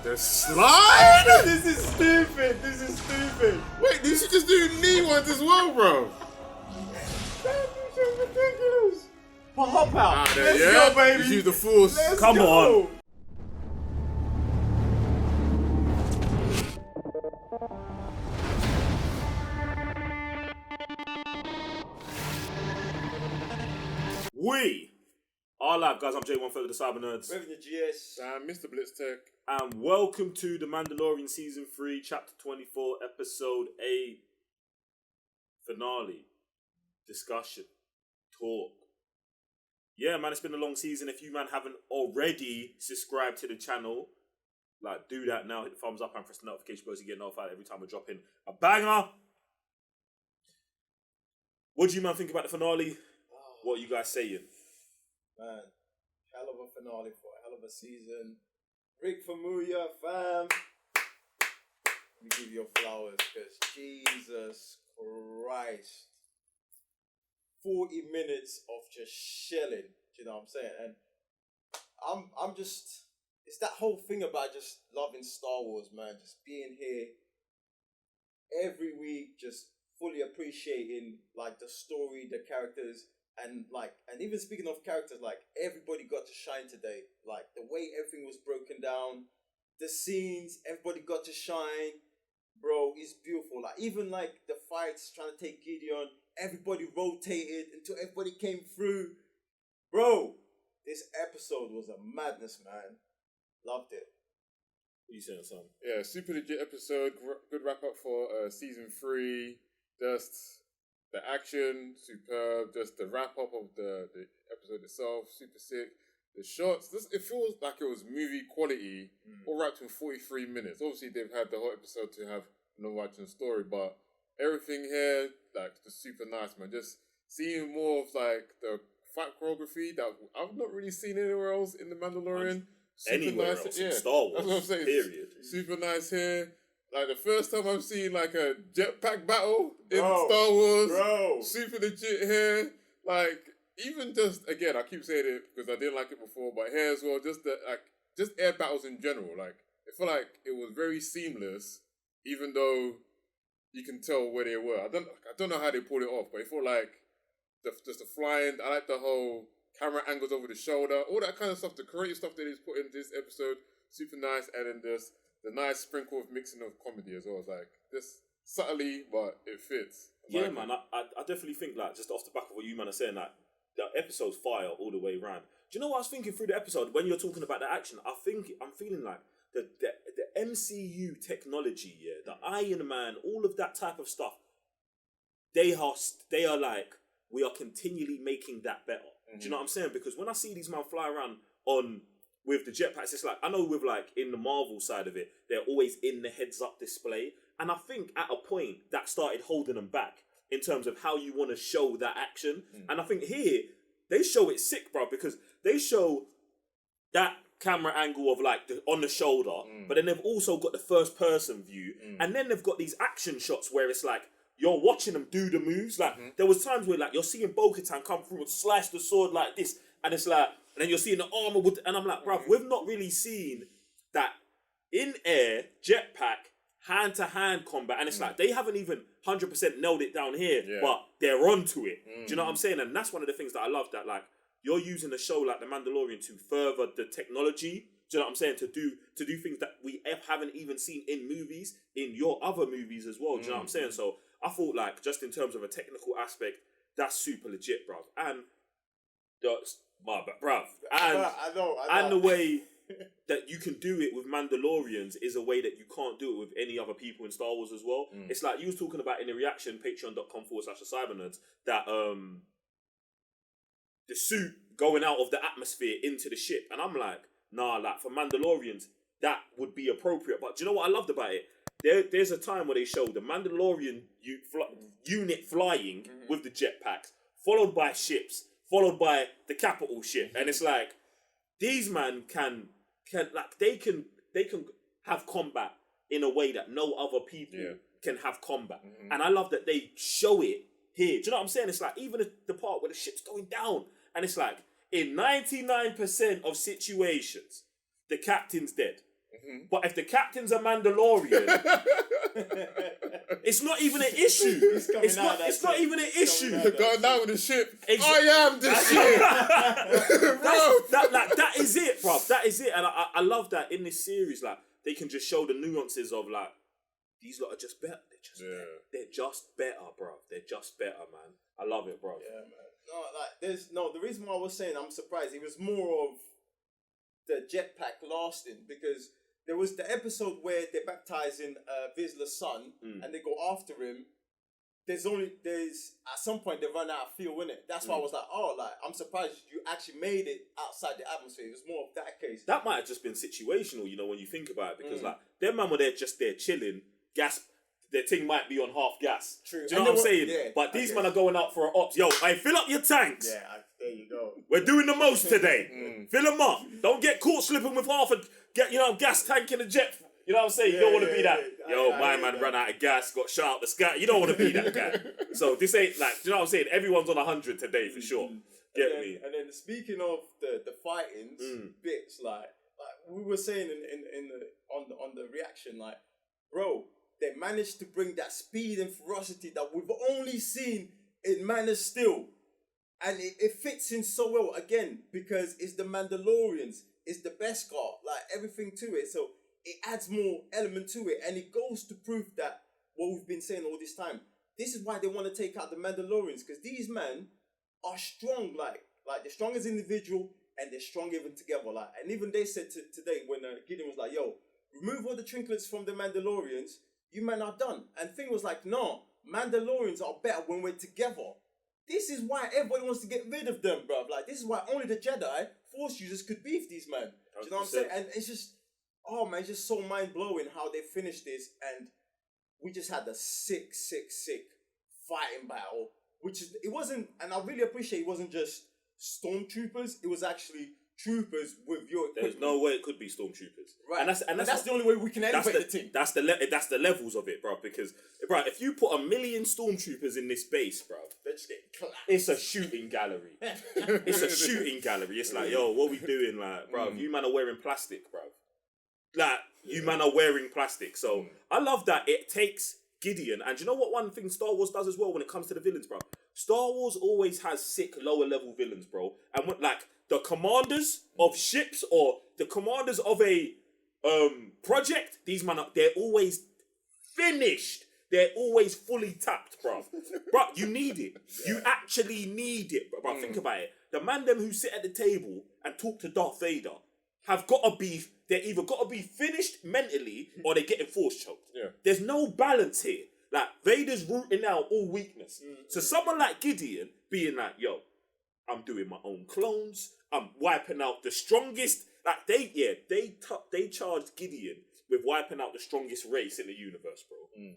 The slide? This is stupid. Wait, you should just do knee ones as well, bro. That is ridiculous. Hop out. Let's Let's go, go, baby. You use the force. Come on. We are live, guys. I'm J1 Fellow the Cyber Nerds. Revenue GS. Mr. Blitz Tech. And welcome to The Mandalorian Season 3, Chapter 24, Episode 8. Finale. Discussion. Talk. Yeah, man, it's been a long season. If you, man, haven't already subscribed to the channel, like, do that now. Hit the thumbs up and press the notification bell so you get notified every time we're dropping a banger. What do you, man, think about the finale? What are you guys saying? Man, hell of a finale for a hell of a season. Rick Famuyiwa, fam. Let me give you your flowers, because Jesus Christ. 40 minutes of just shelling. Do you know what I'm saying? And I'm just, it's that whole thing about just loving Star Wars, man. Just being here every week, just fully appreciating like the story, the characters. And even speaking of characters, like everybody got to shine today. Like the way everything was broken down, the scenes, everybody got to shine. Bro, it's beautiful. Like even like the fights trying to take Gideon, everybody rotated until everybody came through. Bro, this episode was a madness, man. Loved it. What are you saying, Sam? Yeah, super legit episode. Good wrap up for season 3. Just the action, superb. Just the wrap up of the episode itself, super sick. The shots, it feels like it was movie quality, all wrapped in 43 minutes. Obviously, they've had the whole episode to have no writing story, but everything here, like, just super nice, man. Just seeing more of, like, the fight choreography that I've not really seen anywhere else in The Mandalorian. Super Anywhere nice, else yeah. in Star Wars, That's what I'm saying. period. Super nice here. Like, the first time I've seen, like, a jetpack battle in Bro, Star Wars. bro. Super legit here. Like, even just, again, I keep saying it because I didn't like it before, but here as well, just air battles in general. Like, I feel like it was very seamless, even though you can tell where they were. I don't know how they pulled it off, but it felt like just the flying. I like the whole camera angles over the shoulder, all that kind of stuff, the creative stuff that he's put in this episode, super nice. And then there's the nice sprinkle of mixing of comedy as well. It's like, just subtly, but it fits. Yeah, man, I definitely think, like, just off the back of what you, man, are saying, like, the episode's fire all the way around. Do you know what I was thinking through the episode when you're talking about the action? I'm feeling like the MCU technology, yeah, the Iron Man, all of that type of stuff, they are like, we are continually making that better. Do you know what I'm saying? Because when I see these men fly around with the jetpacks, it's like, I know with like in the Marvel side of it, they're always in the heads up display. And I think at a point that started holding them back in terms of how you want to show that action. And I think here, they show it sick, bro, because they show that camera angle of like on the shoulder, but then they've also got the first person view. And then they've got these action shots where it's like, you're watching them do the moves. Like, there was times where like you're seeing Bo-Katan come through and slice the sword like this. And it's like, and then you're seeing the armor and I'm like, bruv, we've not really seen that in air, jetpack, hand-to-hand combat, and it's like they haven't even 100% nailed it down here, but they're onto it. Do you know what I'm saying? And that's one of the things that I love, that like you're using a show like The Mandalorian to further the technology. Do you know what I'm saying? To do things that we haven't even seen in movies, in your other movies as well. Do you know what I'm saying? So I thought, like, just in terms of a technical aspect, that's super legit, bruv. And I know. And the way that you can do it with Mandalorians is a way that you can't do it with any other people in Star Wars as well. It's like you was talking about in the reaction, patreon.com/thecybernerds, that the suit going out of the atmosphere into the ship. And I'm like, nah, like for Mandalorians, that would be appropriate. But do you know what I loved about it? There's a time where they show the Mandalorian unit flying with the jetpacks, followed by ships, followed by the capital ship. And it's like, these man can have combat in a way that no other people can have combat. And I love that they show it here. Do you know what I'm saying? It's like, even the part where the ship's going down, and it's like, in 99% of situations, the captain's dead. But if the captain's a Mandalorian, it's not even an issue. It's not even an issue. You're going down with the ship. I am the ship. That is it, bro. That is it. And I love that in this series, like, they can just show the nuances of, like, these lot are just better. They're just better, bro. They're just better, man. I love it, bro. Yeah, man. The reason why I was saying I'm surprised, it was more of the jetpack lasting, because there was the episode where they're baptizing Vizsla's son and they go after him. There's at some point they run out of fuel in it. That's why I was like, I'm surprised you actually made it outside the atmosphere. It was more of that case. That might have just been situational, you know, when you think about it, because like their man were there just there chilling, their thing might be on half gas. True. Do you know what I'm saying? Yeah, but these men are going out for an ops. Yo, hey, fill up your tanks. Yeah, there you go. We're doing the most today. Fill them up. Don't get caught slipping with half a gas tank in a jet. You know what I'm saying? You don't want to be that. My man ran out of gas, got shot out the sky. You don't want to be that guy. So this ain't like, do you know what I'm saying? Everyone's on 100 today for sure. Get me? And then speaking of the fightings bits, like we were saying on the reaction, like, bro, they managed to bring that speed and ferocity that we've only seen in Man of Steel. And it fits in so well, again, because it's the Mandalorians, it's the Beskar, like everything to it. So it adds more element to it. And it goes to prove that what we've been saying all this time. This is why they want to take out the Mandalorians, because these men are strong, like they're strong as individual and they're strong even together. Like, and even they said today when Gideon was like, yo, remove all the trinkets from the Mandalorians, you men are done. And Thing was like, no, Mandalorians are better when we're together. This is why everybody wants to get rid of them, bruv. Like, this is why only the Jedi, Force users, could beef these men. Do you know what I'm saying? And it's just, oh man, it's just so mind-blowing how they finished this. And we just had a sick fighting battle. It wasn't, and I really appreciate it wasn't just stormtroopers, it was actually troopers with your equipment. There's no way it could be stormtroopers, right? And that's the only way we can elevate the team. That's the levels of it, bro. Because, bro, if you put 1 million stormtroopers in this base, bro, they're just getting clapped. It's a shooting gallery. It's a shooting gallery. It's like, yo, what we doing, like, bro? You man are wearing plastic, bro. Like, you man are wearing plastic. So I love that it takes Gideon, and you know what? One thing Star Wars does as well when it comes to the villains, bro. Star Wars always has sick lower level villains, bro, and what, like, the commanders of ships or the commanders of a project, these man, they're always finished. They're always fully tapped, bro. Bro, you need it. Yeah. You actually need it, bro. Think about it. The man them who sit at the table and talk to Darth Vader have got to be, they're either got to be finished mentally or they're getting force choked. Yeah. There's no balance here. Like, Vader's rooting out all weakness. So someone like Gideon being like, yo, I'm doing my own clones. I'm wiping out the strongest. Like, they charged Gideon with wiping out the strongest race in the universe, bro.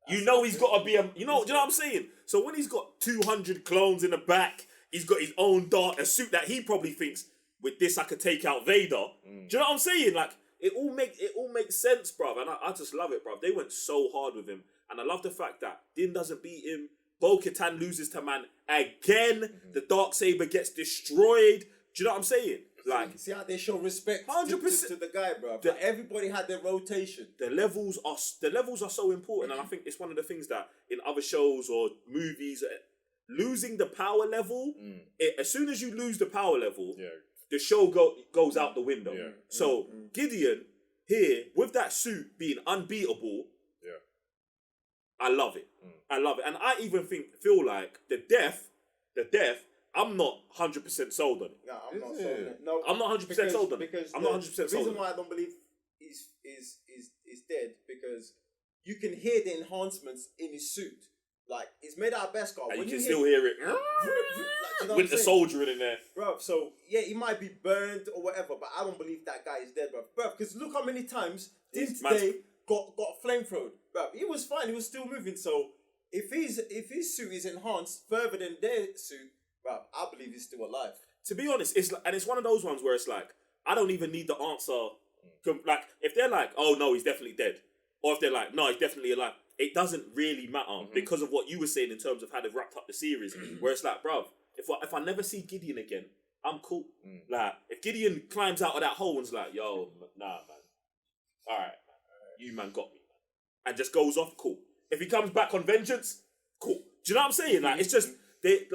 You know he's got to be do you know what I'm saying? So when he's got 200 clones in the back, he's got his own a suit that he probably thinks, with this I could take out Vader. Do you know what I'm saying? Like, it all makes sense, bruv. And I just love it, bruv. They went so hard with him. And I love the fact that Din doesn't beat him. Bo-Katan loses to man again. The Darksaber gets destroyed. Do you know what I'm saying? Like, see how they show respect 100% to the guy, bro. Like, everybody had their rotation. The levels are so important, and I think it's one of the things that in other shows or movies, losing the power level. As soon as you lose the power level, the show goes out the window. Yeah. So Gideon here with that suit being unbeatable. I love it. I love it. And I even feel like the death, I'm not 100% sold on it. No, I'm not sold on it. No, I'm not 100% sold on it. Because I'm not 100% sold on it. The reason why I don't believe he's dead, because you can hear the enhancements in his suit. Like, it's made out of Beskar. And you can still hear it. With the soldier in there. Bro, so, yeah, he might be burned or whatever, but I don't believe that guy is dead, bro. Bro, because look how many times this today got flamethrown. Bro, he was fine. He was still moving. So, if his suit is enhanced further than their suit, bro, I believe he's still alive. To be honest, it's one of those ones where it's like, I don't even need the answer. Like, if they're like, oh, no, he's definitely dead. Or if they're like, no, he's definitely alive. It doesn't really matter because of what you were saying in terms of how they've wrapped up the series. Where it's like, bruv, if I never see Gideon again, I'm cool. Like, if Gideon climbs out of that hole and's like, yo, nah, man, All right, you man got me, and just goes off. Cool. If he comes back on vengeance, cool. Do you know what I'm saying? Like it's just they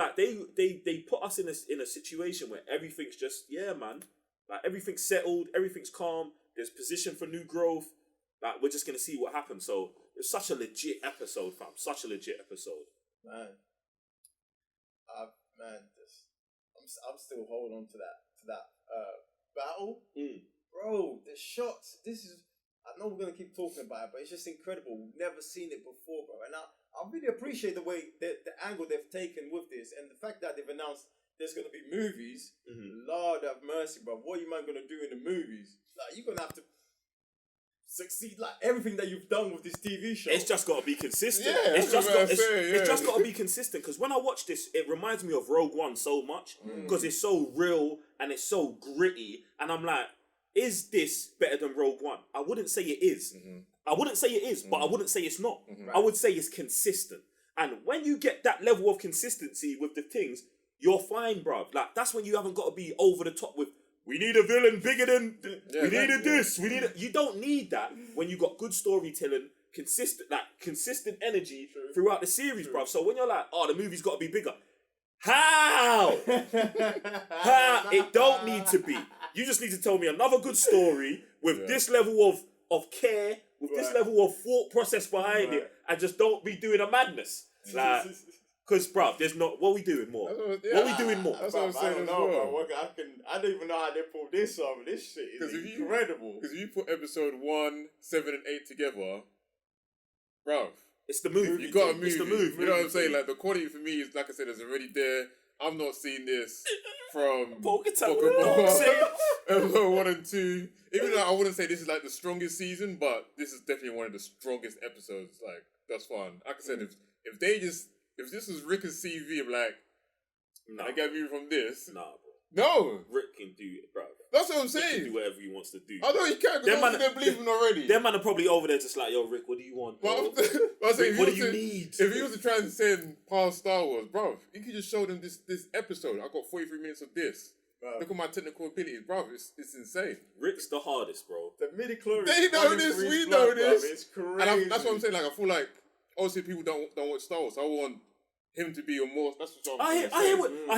put us in a situation where everything's just man. Like everything's settled, everything's calm. There's position for new growth. Like we're just gonna see what happens. So it's such a legit episode, fam. Such a legit episode. Man, I'm still holding on to that battle, bro. The shots. I know we're gonna keep talking about it, but it's just incredible. We've never seen it before, bro. And I really appreciate the way the angle they've taken with this, and the fact that they've announced there's gonna be movies. Lord have mercy, bro. What are you man gonna do in the movies? Like you're gonna have to succeed like everything that you've done with this TV show. It's just got to be consistent. Yeah, it's just got to be consistent. Because when I watch this, it reminds me of Rogue One so much because it's so real and it's so gritty. And I'm like, is this better than Rogue One? I wouldn't say it is. I wouldn't say it is, but I wouldn't say it's not. I would say it's consistent. And when you get that level of consistency with the things, you're fine, bruv. Like that's when you haven't got to be over the top with. We need a villain bigger than we needed this. We need you don't need that when you got good storytelling, consistent energy throughout the series, bruv. So when you're like, oh, the movie's got to be bigger. How? How? It don't need to be. You just need to tell me another good story with this level of care, with this level of thought process behind it, and just don't be doing a madness. Like, because, bruv, there's not. What are we doing more? What are we doing more? That's what I'm saying. I don't know, bro. I don't even know how they pulled this off. This shit is incredible. Because if you put episode 1, 7, and 8 together, bruv, it's the movie. You got a movie. It's the movie. You know what I'm saying? Like the quality for me is, like I said, is already there. I've not seen this from episode 1 and 2. Even though I wouldn't say this is like the strongest season, but this is definitely one of the strongest episodes. Like that's fun. Like I said, if this was Rick's CV, I'm like, I got me from this. Nah, bro. No. Rick can do it, bro. That's what I'm Rick saying. can do whatever he wants to do. I know he can, because they believe him already. Them man are probably over there just like, yo, Rick, what do you want? But Rick, what do you need? If he was to transcend past Star Wars, bro, he could just show them this episode. I got 43 minutes of this. Look at my technical abilities, bro. It's insane. Rick's the hardest, bro. The midi-chlorians. They know this. We know this. It's crazy. And that's what I'm saying. Like I feel like obviously people don't watch Star Wars. So I want him to be a more. That's what I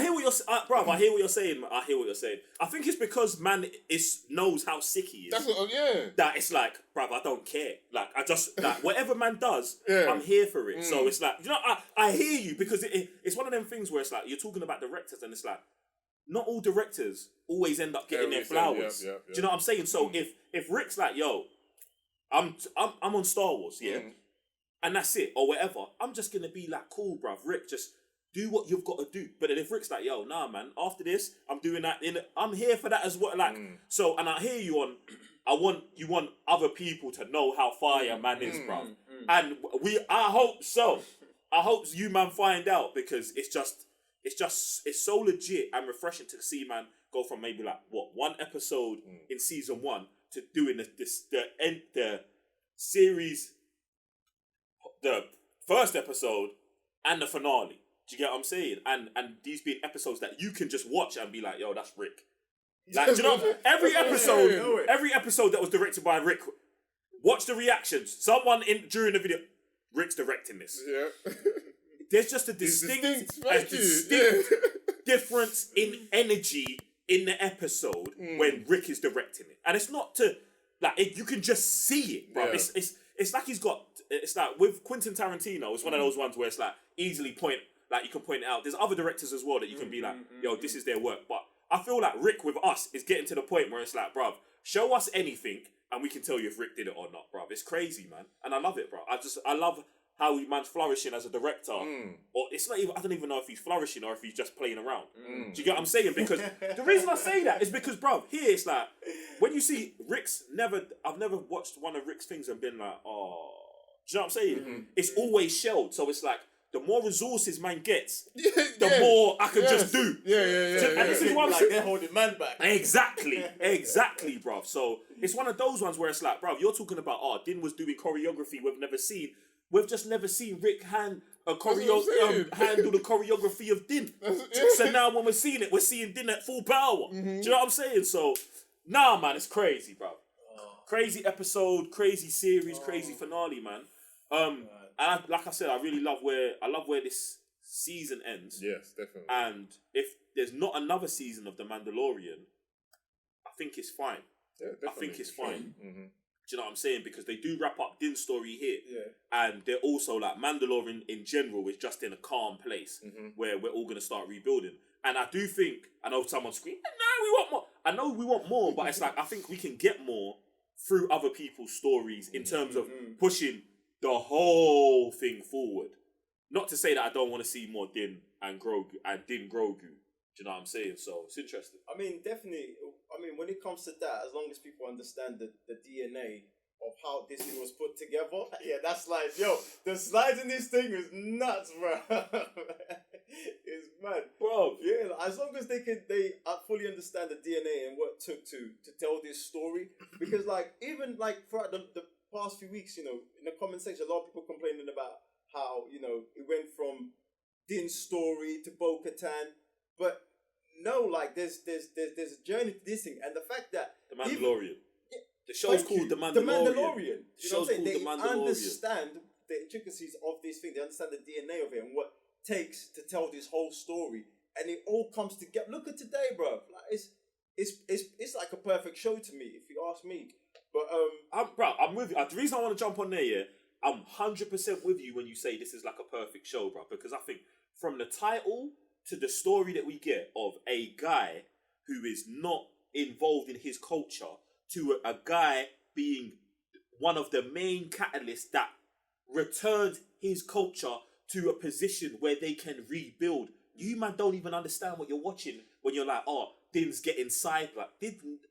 hear what you're saying, bruv. I hear what you're saying. I hear what you're saying. I think it's because man knows how sick he is. That's what, That it's like, bruv, I don't care. Like I just like whatever man does, I'm here for it. So it's like, you know, I hear you because it's one of them things where it's like you're talking about directors and it's like not all directors always end up getting their flowers. Do you know what I'm saying? So if Rick's like, yo, I'm on Star Wars, and that's it, or whatever, I'm just gonna be like, cool, bruv, Rick, just do what you've got to do. But then if Rick's like, yo, nah, man, after this, I'm doing that, I'm here for that as well. Like, so, and I hear you on, you want other people to know how fire man is, bruv. And I hope so. I hope you, man, find out because it's so legit and refreshing to see, man, go from maybe like, one episode in season 1 to doing the series, the first episode and the finale. Do you get what I'm saying? And these being episodes that you can just watch and be like, yo, that's Rick. Like, do you know, every episode that was directed by Rick, watch the reactions. Someone during the video, Rick's directing this. Yeah. There's just a distinct difference in energy in the episode when Rick is directing it. And it's not to, like, you can just see it, bro. Yeah. It's like it's like with Quentin Tarantino, it's one of those ones where it's like easily you can point it out. There's other directors as well that you can be like, yo, this is their work. But I feel like Rick with us is getting to the point where it's like, bruv, show us anything and we can tell you if Rick did it or not, bruv. It's crazy, man. And I love it, bruv. I love how man's flourishing as a director. Or it's not even, I don't even know if he's flourishing or if he's just playing around. Do you get what I'm saying? Because the reason I say that is because, bruv, here it's like, when you see I've never watched one of Rick's things and been like, oh, do you know what I'm saying? It's always shelled. So it's like, the more resources man gets, the more I can just do. And this is one like they're holding man back. Exactly, bruv. So it's one of those ones where it's like, bruv, you're talking about, Din was doing choreography we've never seen. We've just never seen Rick handle the choreography of Din. So now when we're seeing it, we're seeing Din at full power. Do you know what I'm saying? So, nah, man, it's crazy, bruv. crazy episode, crazy series, crazy finale, man. And like I said, I love where this season ends. Yes, definitely. And if there's not another season of The Mandalorian, I think it's fine. Yeah, definitely. I think it's fine. Mm-hmm. Do you know what I'm saying? Because they do wrap up Din's story here. Yeah. And they're also like, Mandalore in general is just in a calm place where we're all going to start rebuilding. And I do think, I know someone screaming, no, we want more. I know we want more, but it's like, I think we can get more through other people's stories in terms of pushing the whole thing forward. Not to say that I don't want to see more Din and Grogu and Din Grogu. Do you know what I'm saying? So it's interesting. I mean, definitely. I mean, when it comes to that, as long as people understand the DNA of how this thing was put together, yeah, that's like, yo, the slides in this thing is nuts, bro. It's mad, Bro. Yeah, as long as they fully understand the DNA and what it took to tell this story, because like even like throughout the past few weeks, you know, in the comment section, a lot of people complaining about how, you know, it went from Din's story to Bo-Katan, but no, like there's a journey to this thing, and the fact that The Mandalorian. The show's called The Mandalorian. The Mandalorian. You know what I'm saying? The They Mandalorian. understand the intricacies of this thing. They understand the DNA of it and what it takes to tell this whole story, and it all comes together. Look at today, bro. Like it's like a perfect show to me, if you ask me. But I'm with you. The reason I want to jump on there, yeah, I'm 100% with you when you say this is like a perfect show, bro. Because I think from the title to the story that we get of a guy who is not involved in his culture to a guy being one of the main catalysts that returns his culture to a position where they can rebuild. You, man, don't even understand what you're watching when you're like, oh, Din's getting sidelined.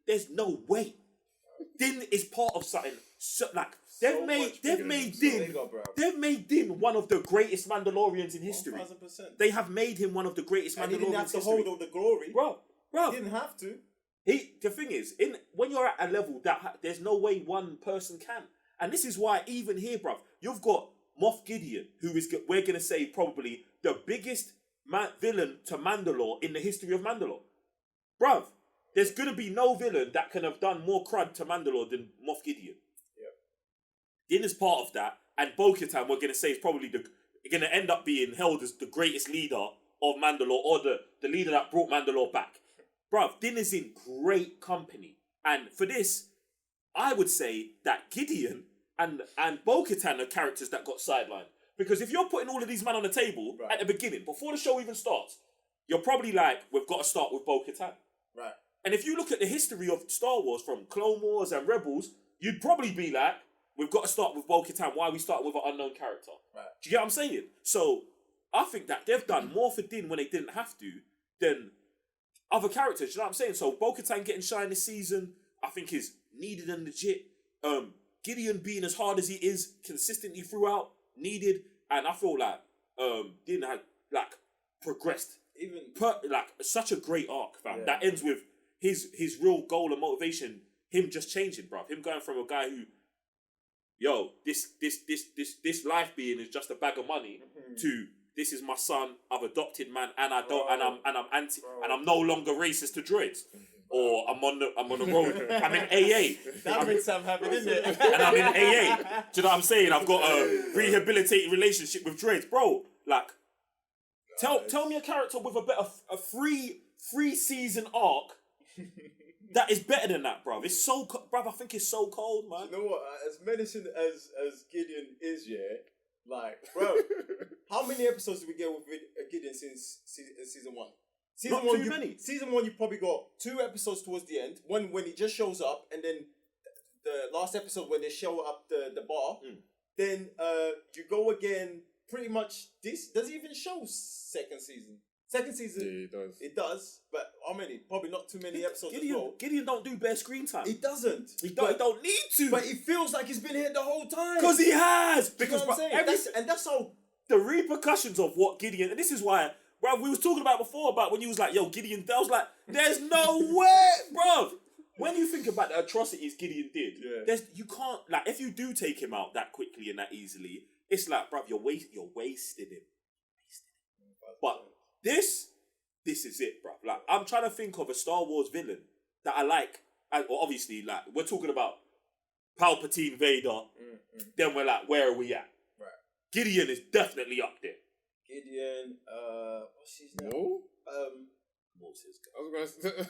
There's no way. Din is part of something. So, like, they've made Din one of the greatest Mandalorians in history. 1000%. They have made him one of the greatest Mandalorians in history. And he didn't have to hold all the glory. Bro. He didn't have to. The thing is, when you're at a level that there's no way one person can. And this is why even here, bruv, you've got Moff Gideon, who is, we're going to say, probably the biggest villain to Mandalore in the history of Mandalore. Bruv, there's going to be no villain that can have done more crud to Mandalore than Moff Gideon. Yeah. Din is part of that, and Bo-Katan, we're going to say, is probably going to end up being held as the greatest leader of Mandalore, or the leader that brought Mandalore back. Bruv, Din is in great company. And for this, I would say that Gideon and Bo-Katan are characters that got sidelined. Because if you're putting all of these men on the table at the beginning, before the show even starts, you're probably like, we've got to start with Bo-Katan. Right. And if you look at the history of Star Wars from Clone Wars and Rebels, you'd probably be like, we've got to start with Bo-Katan. Why are we starting with an unknown character? Right. Do you get what I'm saying? So I think that they've done more for Din when they didn't have to than other characters. Do you know what I'm saying? So Bo-Katan getting shine this season, I think is needed and legit. Gideon being as hard as he is consistently throughout, needed. And I feel like Din had like progressed. Even like such a great arc, fam. Yeah. That ends with his real goal and motivation, him just changing, bruv. Him going from a guy who, yo, this life being is just a bag of money to this is my son, I've adopted, man, and I'm anti, and I'm no longer racist to droids. Or I'm on the road. I'm in AA. That makes Sam happy, isn't it? And I'm in AA. Do you know what I'm saying? I've got a rehabilitated relationship with droids, bro. Like, tell me a character with a free season arc that is better than that, bro. It's so, bruv. I think it's so cold, man. You know what? As menacing as Gideon is, yeah. Like, bro, how many episodes did we get with Gideon since season 1? Not too many. Season 1, you probably got 2 episodes towards the end. One when he just shows up, and then the last episode when they show up the bar. Then you go again. Pretty much this does it even show second season. Second season, yeah, it does. It does, but how many? Probably not too many episodes. Gideon don't do bare screen time. He doesn't. He don't need to. But it feels like he's been here the whole time. Because he has. Because you know what I'm saying? That's how the repercussions of what Gideon. And this is why, bro. We was talking about before about when you was like, "Yo, Gideon." I was like, "There's no way, bro." When you think about the atrocities Gideon did, you can't, like, if you do take him out that quickly and that easily, it's like, bruv, you're wasting him. But this is it, bruv. Like, I'm trying to think of a Star Wars villain that I like, or obviously, like, we're talking about Palpatine, Vader. Then we're like, where are we at? Right. Gideon is definitely up there. Gideon, what's his name? No? What's his guy? I was going to say...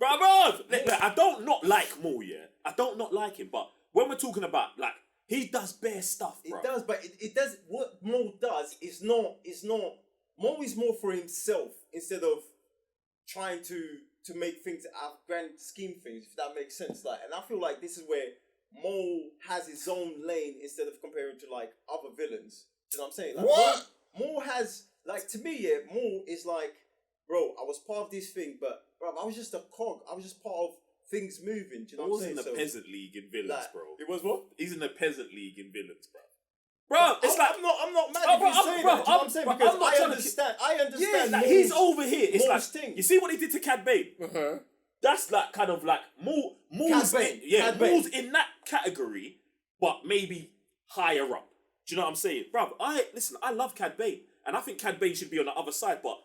Bruv! I don't not like Maul, yeah? I don't not like him, but when we're talking about, like, he does bare stuff, bro. It does, but it does, what Maul does is not, Maul is more for himself instead of trying to make things out of grand scheme things, if that makes sense. Like, and I feel like this is where Maul has his own lane instead of comparing to, like, other villains. You know what I'm saying? Like, What? Maul has, like, to me, yeah, Maul is like, bro, I was part of this thing, but, bro, I was just a cog. I was just part of things moving. Do you know what I'm saying? Maul's in the peasant league in villains, like, bro. It was what? He's in the peasant league in villains, bro. Bro, it's like... I'm not mad Oh, if bro, you say that. Do you know what I'm saying? bro, Because I'm not I trying to- understand. I Yeah, understand. like, Maul's- he's over here. It's like, Maul's thing. you see what he did to Cad Bane? Uh-huh. That's like kind of like Maul's Cad Bane. Cad Maul's Bane. in that category, but maybe higher up. Do you know what I'm saying? Bruv, I love Cad Bane, and I think Cad Bane should be on the other side, but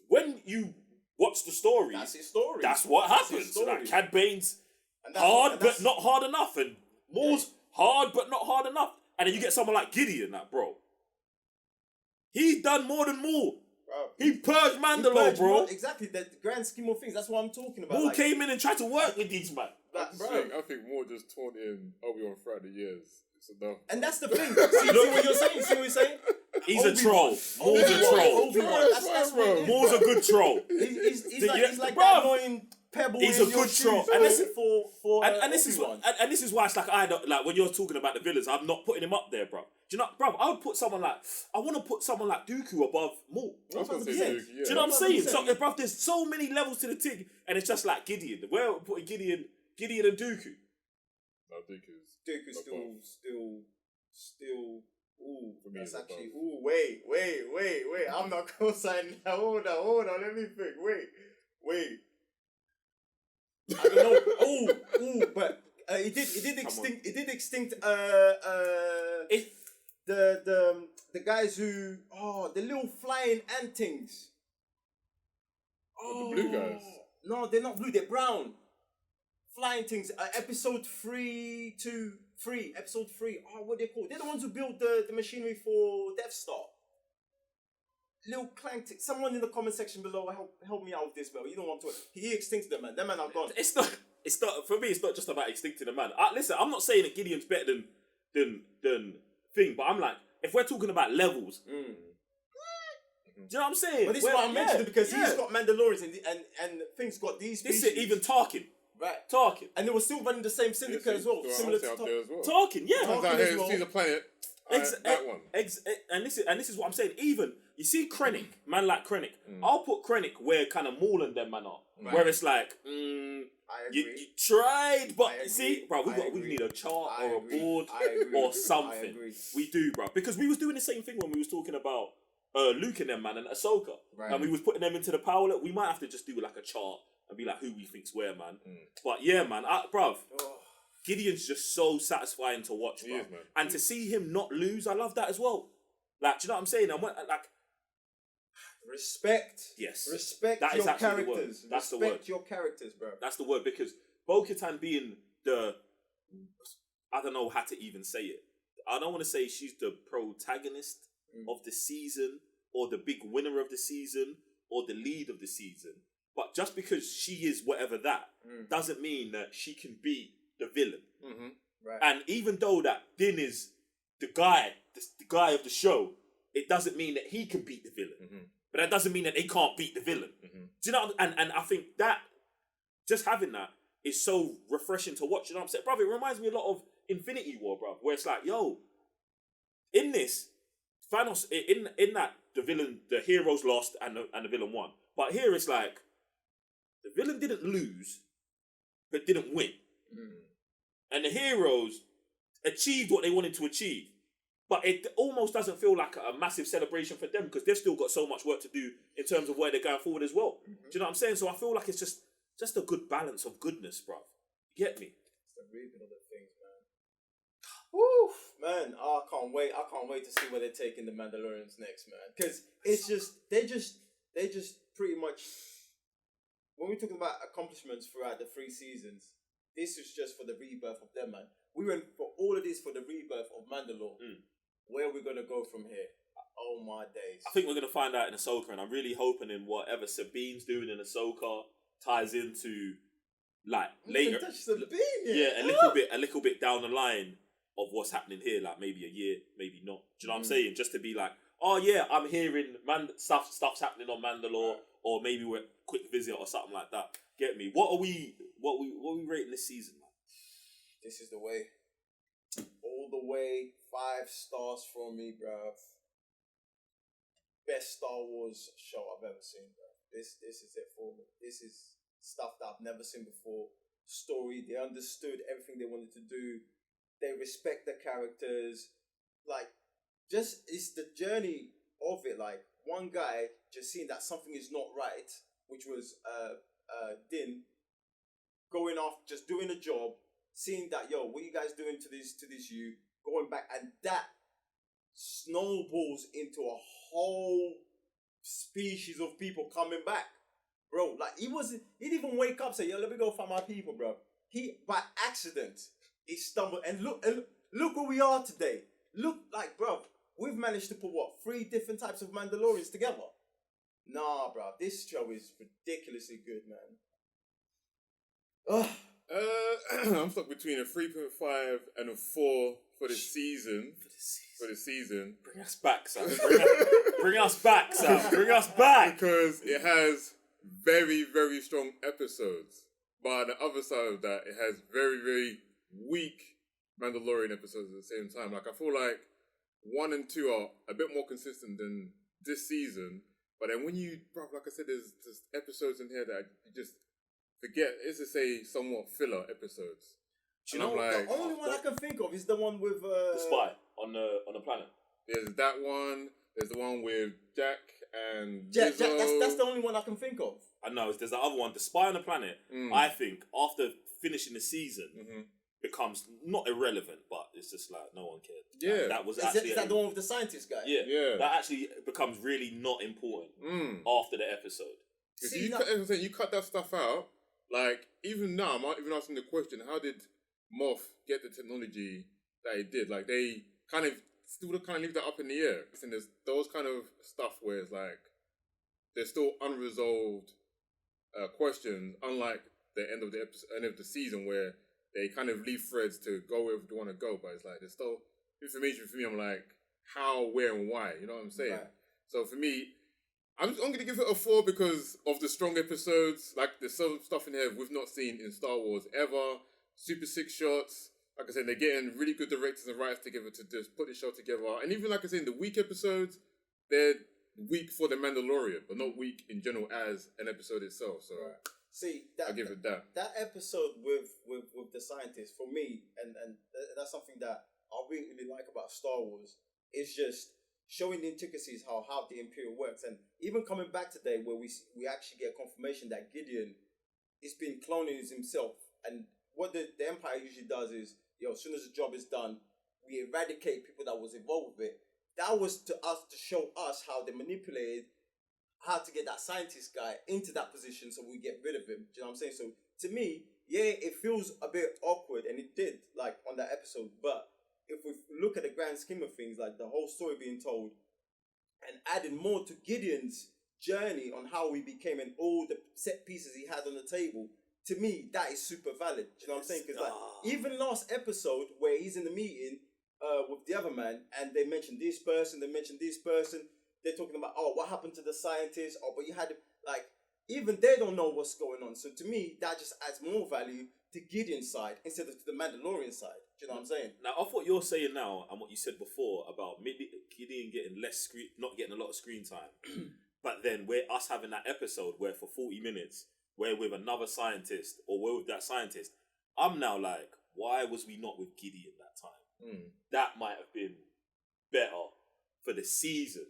when you watch the story, That's his story. that's what That's his happens. story. Like, Cad Bane's And that's- hard, and but that's- not hard enough, and Maul's hard, but not hard enough. And then you get someone like Gideon, like, bro. He's done more than Maul. Bro. He purged He Mandalore, purged bro. Maul- Exactly, the grand scheme of things. That's what I'm talking about. Maul Like, came in and tried to work with these man. like, bro. I think more just torn in Obi-Wan throughout the years. It's enough. And that's the thing. See what you're saying? See what you're saying? He's a Obi-Wan. troll. Maul's a Obi-Wan. troll. Obi-Wan. That's what it is, Maul's a good troll. He's like Bro, that annoying pebble he's in a your good shoes troll. And this- for And this is Obi-Wan. and this is why it's like I don't like when you're talking about the villains. I'm not putting him up there, bro. Do you know, bro? I want to put someone like Dooku above Maul. I was going to say 100%. Luke, yeah. Do you know what I'm saying? 100%. So, bro, there's so many levels to the thing, and it's just like Gideon. Where we're putting Gideon and Dooku. No, Dooku's... Dooku's above. still. Ooh, For me, that's it's actually. above. Ooh, wait. I'm not co-signing that. Hold on. Let me think. Wait. I don't know. Ooh, but it did extinct. It, The guys who the little flying ant things. The blue guys? No, they're not blue. They're brown. Flying things. Episode 3. Episode 3. Oh, what they called? They're the ones who built the machinery for Death Star. Little clank. Someone in the comment section below help me out with this, bro. You know what I'm talking. He extincted them, man. Them man are gone. it's not for me. It's not just about extincting a man. Listen, I'm not saying that Gideon's better than thing, but I'm like, if we're talking about levels, do you know what I'm saying? But this is why I mentioned it because he's got Mandalorians and things got these. This species. is even Tarkin. Right. Tarkin. And they were still running the same syndicate as well. Similar to out there as well. Tarkin, yeah. Comes out here, sees a planet. That one. And this is what I'm saying. Even you see Krennic, man like Krennic. I'll put Krennic where kind of Maul and them man are. Right. Where it's like, I you agree. tried, but I agree. see, bro, we agree. need a chart I or a agree. board I agree. or I something. agree. We do, bro, because we was doing the same thing when we was talking about Luke and them man and Ahsoka, Right. and we was putting them into the power. We might have to just do like a chart and be like who we think's where, man. But yeah, man, bruv. Oh. Gideon's just so satisfying to watch, He bro. is, man. And to see him not lose, I love that as well. Like, do you know what I'm saying? And Respect. yes, Respect That is your actually the word. characters. That's the Respect word. your characters, bro. that's the word, because Bo-Katan being I don't know how to even say it. I don't want to say she's the protagonist of the season or the big winner of the season or the lead of the season. But just because she is whatever that doesn't mean that she can beat the villain. Right. And even though that Din is the guy of the show, it doesn't mean that he can beat the villain. But that doesn't mean that they can't beat the villain. Do you know? And I think that just having that is so refreshing to watch. You know what I'm saying, bro? It reminds me a lot of Infinity War, bro, where it's like, yo, in this Thanos, in that the heroes lost and the villain won. But here it's like the villain didn't lose, but didn't win. And the heroes achieved what they wanted to achieve. But it almost doesn't feel like a massive celebration for them because they've still got so much work to do in terms of where they're going forward as well. Do you know what I'm saying? So I feel like it's just a good balance of goodness, bro. You get me? It's the reaping of the things, man. Woo, man! I can't wait. I can't wait to see where they're taking the Mandalorians next, man. Because it's just they just pretty much when we're talking about accomplishments throughout the 3 seasons, this is just for the rebirth of them, man. We went for all of this for the rebirth of Mandalore. Where are we gonna go from here? Oh my days! I think we're gonna find out in Ahsoka, and I'm really hoping in whatever Sabine's doing in Ahsoka ties into like later. Touch Sabine, yeah, a little bit down the line of what's happening here, like maybe a year, maybe not. Do you know what I'm saying? Just to be like, oh yeah, I'm hearing stuff's happening on Mandalore, or maybe we're a quick visit or something like that. Get me? What are we rating this season, man? This is the way. All the way, 5 stars from me, bruv. Best Star Wars show I've ever seen, bro. This is it for me. This is stuff that I've never seen before. Story, they understood everything they wanted to do. They respect the characters. Like, just it's the journey of it. Like, one guy just seeing that something is not right, which was Din going off, just doing a job, seeing that, yo, what are you guys doing to this you, going back, and that snowballs into a whole species of people coming back. Bro, like, he didn't even wake up and say, yo, let me go find my people, bro. He, by accident, he stumbled, and look where we are today. Look, like, bro, we've managed to put, 3 different types of Mandalorians together? Nah, bro, this show is ridiculously good, man. I'm stuck between a 3.5 and a 4 for the season. For the season. Bring us back, Sam. Bring us back, Sam. Bring us back. Because it has very, very strong episodes. But on the other side of that, it has very, very weak Mandalorian episodes at the same time. Like, I feel like 1 and 2 are a bit more consistent than this season. But then when you, bro, like I said, there's episodes in here that you just forget. It's to say somewhat filler episodes. Do you know, like, the only one I can think of is the one with the spy on the planet. There's that one. There's the one with Jack and Jack. That's the only one I can think of. I know. There's the other one, the spy on the planet. I think after finishing the season, becomes not irrelevant, but it's just like no one cared. Yeah, that was is that the one with the scientist guy? Yeah. That actually becomes really not important after the episode. See, you cut that stuff out. Like, even now, I'm even asking the question: how did Moff get the technology that he did? Like, they still leave that up in the air. And there's those kind of stuff where it's like there's still unresolved questions, unlike the end of the season where they kind of leave threads to go where they want to go. But it's like there's still information for me. I'm like, how, where, and why? You know what I'm saying? Right. So for me, I'm going to give it a 4 because of the strong episodes. Like, there's some stuff in here we've not seen in Star Wars ever. Super sick shots. Like I said, they're getting really good directors and writers together to just put the show together. And even, like I said, in the weak episodes, they're weak for The Mandalorian, but not weak in general as an episode itself. So, see, I'll give it that. That episode with the scientists, for me, and that's something that I really like about Star Wars, is just showing the intricacies how the Imperial works. And even coming back today where we actually get confirmation that Gideon is being cloning himself. And what the Empire usually does is, as soon as the job is done, we eradicate people that was involved with it. That was to show us how they manipulated, how to get that scientist guy into that position so we get rid of him. Do you know what I'm saying? So to me, it feels a bit awkward, and it did, like, on that episode. But if we look at the grand scheme of things, like the whole story being told and adding more to Gideon's journey on how he became and all the set pieces he had on the table, to me, that is super valid. Do you know what I'm saying? Because even last episode where he's in the meeting with the other man and they mentioned this person, they're talking about, what happened to the scientist? But you had, like, even they don't know what's going on. So to me, that just adds more value to Gideon's side instead of to the Mandalorian side. Do you know what I'm saying? Now, off what you're saying now and what you said before about maybe Gideon getting not getting a lot of screen time, but then we're us having that episode where for 40 minutes we're with another scientist or we're with that scientist, I'm now like, why was we not with Gideon that time? That might have been better for the season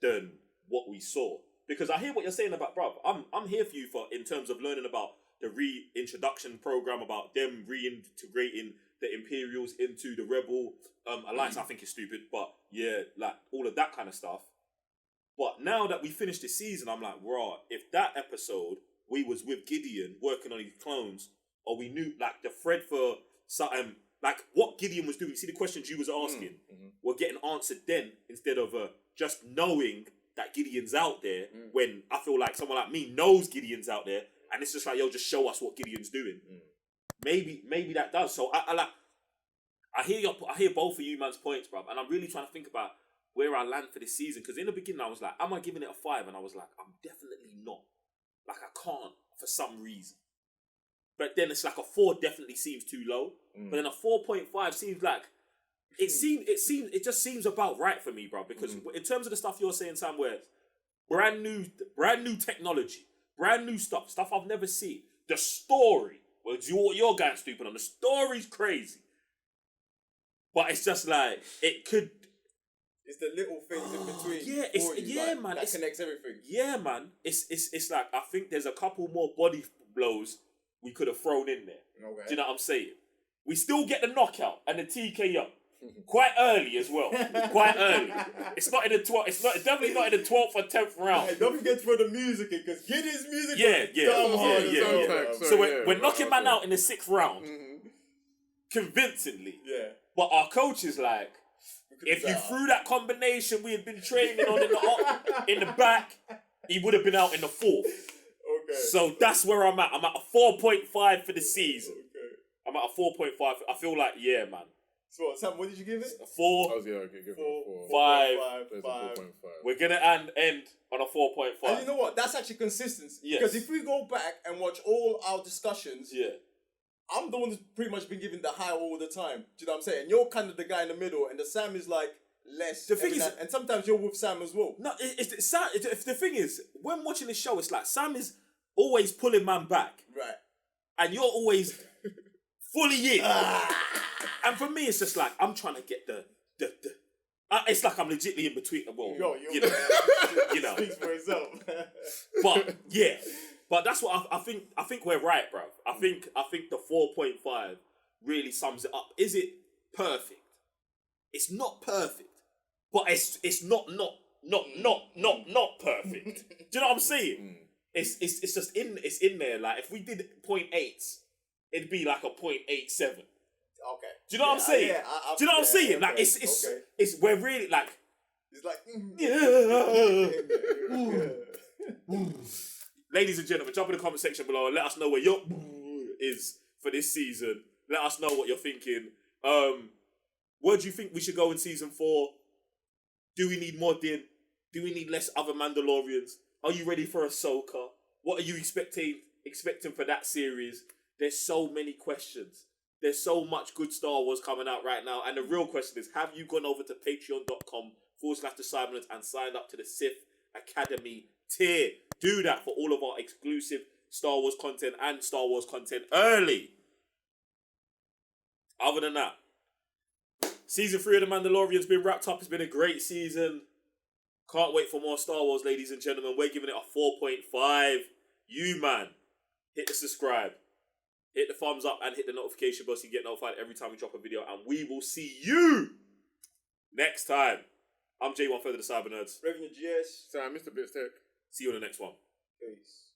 than what we saw. Because I hear what you're saying about, bruv, I'm here for you in terms of learning about the reintroduction program, about them reintegrating the Imperials into the Rebel Alliance. I think is stupid, but yeah, like all of that kind of stuff. But now that we finished the season, I'm like, raw, if that episode we was with Gideon working on his clones or we knew like the thread for something like what Gideon was doing. See the questions you was asking were getting answered then instead of just knowing that Gideon's out there. When I feel like someone like me knows Gideon's out there, and it's just like, yo, just show us what Gideon's doing. Maybe that does. So I hear both of you man's points, bruv, and I'm really trying to think about where I land for this season, because in the beginning I was like, am I giving it a 5? And I was like, I'm definitely not. Like, I can't for some reason. But then it's like a 4 definitely seems too low. But then a 4.5 seems like it just seems about right for me, bro. Because in terms of the stuff you're saying, Sam, where brand new technology, brand new stuff I've never seen. The story, well, you're going stupid on. The story's crazy. But it's just like it's the little things in between. Man. That connects everything. Yeah, man. It's like, I think there's a couple more body blows we could have thrown in there. Okay. Do you know what I'm saying? We still get the knockout and the TKO quite early as well. Quite early. It's not in the 12th. It's definitely not in the 12th or 10th round. Hey, don't forget to throw the music in, because Gideon's music. Yeah. So we're knocking man out in the 6th round, convincingly. Yeah. But our coach is like, if you threw that combination we had been training on in the back, he would have been out in the 4th. Okay. So that's where I'm at. I'm at a 4.5 for the season. Okay. I'm at a 4.5. I feel like, yeah, man. So, Sam, what did you give it? A 4. I was give it a 4. 5. There's a 4.5. We're going to end on a 4.5. And you know what? That's actually consistency. Yes. Because if we go back and watch all our discussions, Yeah. I'm the one who's pretty much been giving the high all the time. Do you know what I'm saying? You're kind of the guy in the middle, and the Sam is like less. The thing is, and sometimes you're with Sam as well. No, the thing is, when watching the show, it's like Sam is always pulling man back. Right. And you're always fully in. And for me, it's just like, I'm trying to get the it's like I'm legitly in between. Well, you know. Speaks for itself. But yeah, but that's what I think. I think we're right, bro. I think the 4.5 really sums it up. Is it perfect? It's not perfect, but it's not perfect. Do you know what I'm saying? It's just in there. Like if we did 0.8s, it'd be like a 0.87. Okay. Do you know what I'm saying? Yeah, do you know what I'm saying? Okay, Like it's we're really like. It's like Ladies and gentlemen, jump in the comment section below and let us know where your is for this season. Let us know what you're thinking. Where do you think we should go in season 4? Do we need more Din? Do we need less other Mandalorians? Are you ready for Ahsoka? What are you expecting for that series? There's so many questions. There's so much good Star Wars coming out right now. And the real question is, have you gone over to patreon.com/theCybernuts and signed up to the Sith Academy tier? Do that for all of our exclusive Star Wars content and Star Wars content early. Other than that, season 3 of The Mandalorian's been wrapped up. It's been a great season. Can't wait for more Star Wars, ladies and gentlemen. We're giving it a 4.5. You, man, hit the subscribe, hit the thumbs up, and hit the notification bell so you get notified every time we drop a video. And we will see you next time. I'm J1 Further the Cyber Nerds. Revenue GS. Sorry, Mr. Bitstech. See you on the next one. Peace.